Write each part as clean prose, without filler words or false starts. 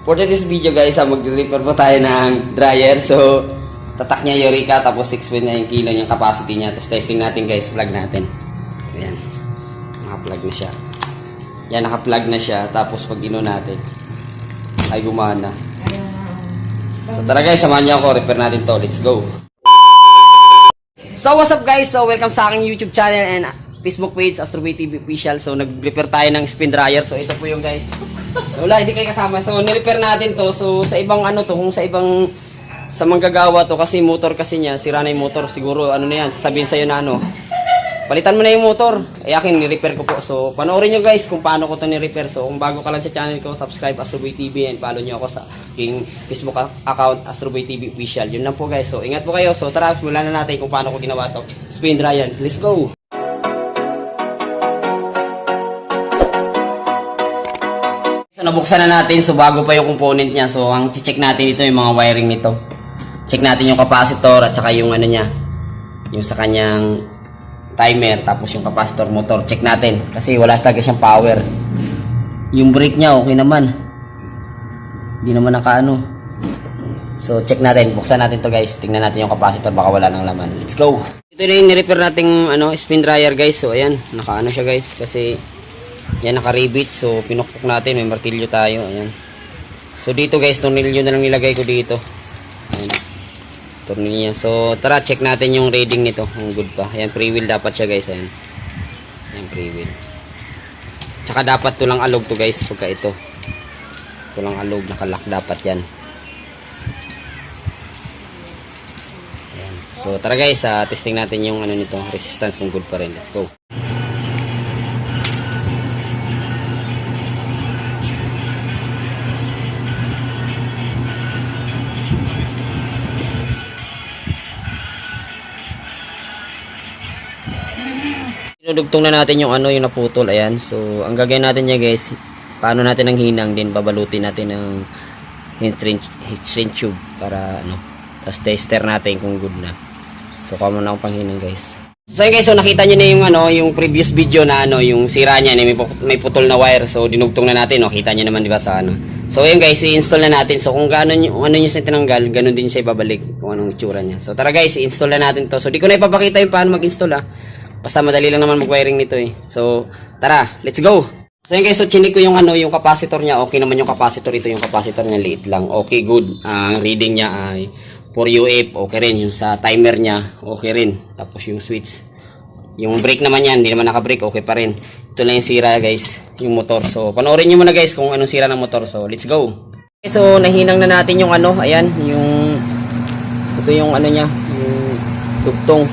For this video guys, mag-repair po tayo ng dryer. So, tatak niya Eureka, tapos 6.9 kilo yung capacity niya. Tapos testing natin guys, plug natin. Ayan, naka-plug na siya. Yan, naka-plug na siya. Tapos pag ino natin, ay gumana. So tara guys, samahan niyo ako, repair natin to. Let's go! So what's up guys? So welcome sa aking YouTube channel and Facebook page, Astrobay TV Official. So nag-repair tayo ng spin dryer. So ito po yung guys. Wala, hindi kayo kasama. So ni-repair natin to. So sa ibang ano to, kung sa ibang sa manggagawa to, kasi motor kasi niya, sira na yung motor. Siguro ano na yan, sasabihin sa'yo na ano, palitan mo na yung motor. Ay akin, ni-repair ko po. So panoorin nyo guys kung paano ko to ni-repair. So kung bago ka lang sa channel ko, subscribe Astrobay TV and follow nyo ako sa aking Facebook account, Astrobay TV Official. Yun lang po guys. So ingat po kayo. So tara, simulan na natin kung paano ko ginawa to spin dryer. Let's go! So nabuksan na natin. So bago pa yung component niya. So ang check natin dito yung mga wiring nito. Check natin yung capacitor at saka yung ano niya, yung sa kanyang timer, tapos yung capacitor motor. Check natin kasi wala talaga siyang power. Yung brake niya okay naman. Hindi naman nakaano. So check natin. Buksan natin to guys. Tingnan natin yung capacitor, baka wala nang laman. Let's go. Ito na yung ni-repair nating ano, spin dryer guys. So ayan, nakaano siya guys kasi yan, naka-rebate. So pinukpok natin, may martilyo tayo. Ayan. So dito guys, tornilyo na lang nilagay ko dito. Ayan, tornilyo. So tara, check natin yung reading nito kung good pa. Ayan, free wheel dapat siya guys. Ayan, ayan, free wheel. Tsaka dapat tulang alog to guys. Pagka ito tulang alog, nakalock dapat yan. Ayan. So tara guys, testing natin yung ano nito, resistance kung good pa rin. Let's go. Dinudugtong na natin yung ano, yung naputol. Ayan. So ang gagawin natin niya guys, paano natin ang hinang din, babalutin natin ng heat shrink tube para ano, tapos tester natin kung good na. So kamo na akong panghinang guys. So guys, so nakita niyo na yung ano, yung previous video na ano, yung sira niya, may putol na wire. So dinugtong na natin, no? Kita niyo naman di ba sa ano. So ayun guys, i-install na natin. So kung gaano yung ano niya sa tinanggal, ganun din siya ibabalik kung anong itsura niya. So tara guys, i-install na natin to. So di ko na ipapakita yung paano mag-install basta madali lang naman mag-wiring nito eh. So tara, let's go. So yun guys, so chinik ko yung ano, yung capacitor niya. Okay naman yung capacitor, ito yung capacitor niya, liit lang. Okay, good. Ang reading niya ay 4 UF, okay rin. Yung sa timer niya, okay rin. Tapos yung switch, yung brake naman yan, hindi naman naka-brake, okay pa rin. Ito lang yung sira guys, yung motor. So panoorin nyo muna guys kung anong sira ng motor. So let's go. Okay, so nahinang na natin yung ano, ayan, yung ito yung ano niya, yung dugtong.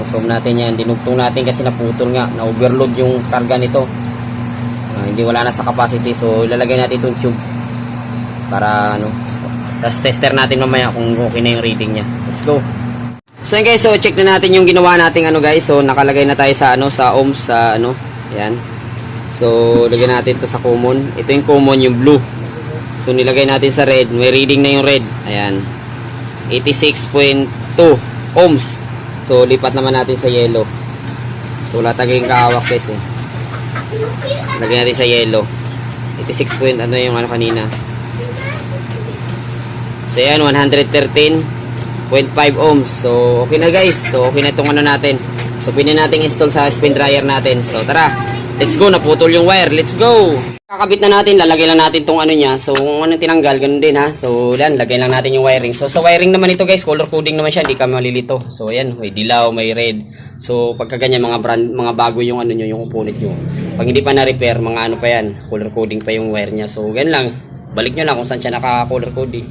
Zoom natin yan, dinugtong natin kasi naputol nga, na-overload yung karga nito. Hindi wala na sa capacity, so ilalagay natin itong tube para ano, tapos tester natin mamaya kung okay na yung reading nya. Let's go. So yun guys, so check na natin yung ginawa nating ano guys. So nakalagay na tayo sa ano, sa ohms, sa ano, ayan. So lagyan natin to sa common. Ito yung common, yung blue. So nilagay natin sa red, may reading na yung red. Ayan, 86.2 ohms. So lipat naman natin sa yellow. So wala tayong kahawak guys eh. Lagyan natin sa yellow. 86 point ano yung ano kanina. So yan, 113.5 ohms. So okay na guys. So okay na itong ano natin. So pwede natin install sa spin dryer natin. So tara, let's go. Naputol yung wire. Let's go. Kakabit na natin, lalagay lang natin tong ano niya. So kung ano tinanggal, ganun din ha. So yan, lagay lang natin yung wiring. So sa wiring naman ito guys, color coding naman siya, hindi ka malilito. So ayan, may dilaw, may red. So pagka ganyan, mga brand, mga bago yung ano nyo, yung component nyo. Pag hindi pa na-repair, mga ano pa yan, color coding pa yung wire niya. So ganun lang, balik nyo lang kung saan siya naka-color coding.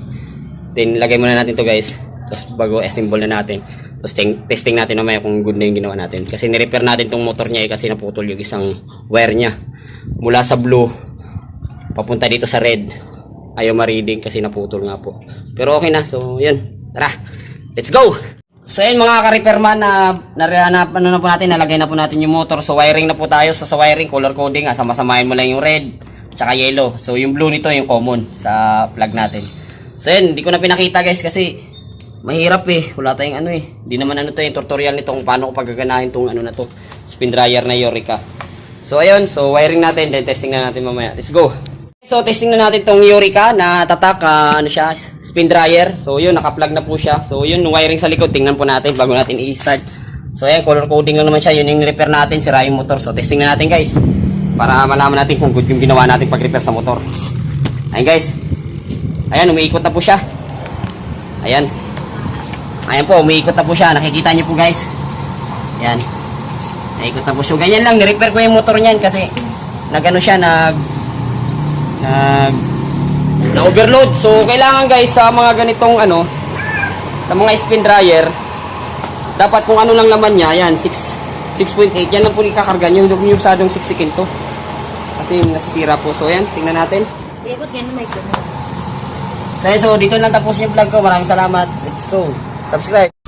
Then lagay muna natin to guys. Tapos bago assemble na natin. Tapos testing natin mamaya kung good na yung ginawa natin. Kasi ni-repair natin tong motor niya kasi naputol yung isang wire niya. Mula sa blue papunta dito sa red, ayaw ma-reading kasi naputol nga po, pero okay na. So yun, tara, let's go. So yun mga ka-repairman, ano na po natin, nalagay na po natin yung motor. So wiring na po tayo. So sa wiring, color coding, sama-samahin mo lang yung red tsaka yellow. So yung blue nito yung common sa plug natin. So yun, hindi ko na pinakita guys kasi mahirap eh, wala tayong ano eh, hindi naman ano to yung tutorial nito kung paano ko paggaganahin tong ano na to, spin dryer na Eureka. So ayun, so wiring natin, then testing na natin mamaya. Let's go. So, testing na natin tong Eureka na tatak, ano siya, spin dryer. So, yun, naka-plug na po siya. So, yun, wiring sa likod, tingnan po natin bago natin i-start. So, ayan, color coding lang naman siya. Yun yung repair natin, sira yung motor. So, testing na natin, guys. Para malaman natin kung good yung ginawa natin pag-repair sa motor. Ayan, guys. Ayan, umiikot na po siya. Ayan. Ayan po, umiikot na po siya. Nakikita niyo po, guys. Ayan. Naikot na po siya. Ganyan lang, ni-repair ko yung motor niyan kasi nag-ano siya, na-overload. So, kailangan guys, sa mga ganitong ano, sa mga spin dryer, dapat kung ano lang laman niya, yan, 6.8, yan lang po ikakarga nyo, yung usadong 6 to. Kasi nasisira po. So, yan, tingnan natin. So, dito lang tapos yung vlog ko. Maraming salamat. Let's go. Subscribe.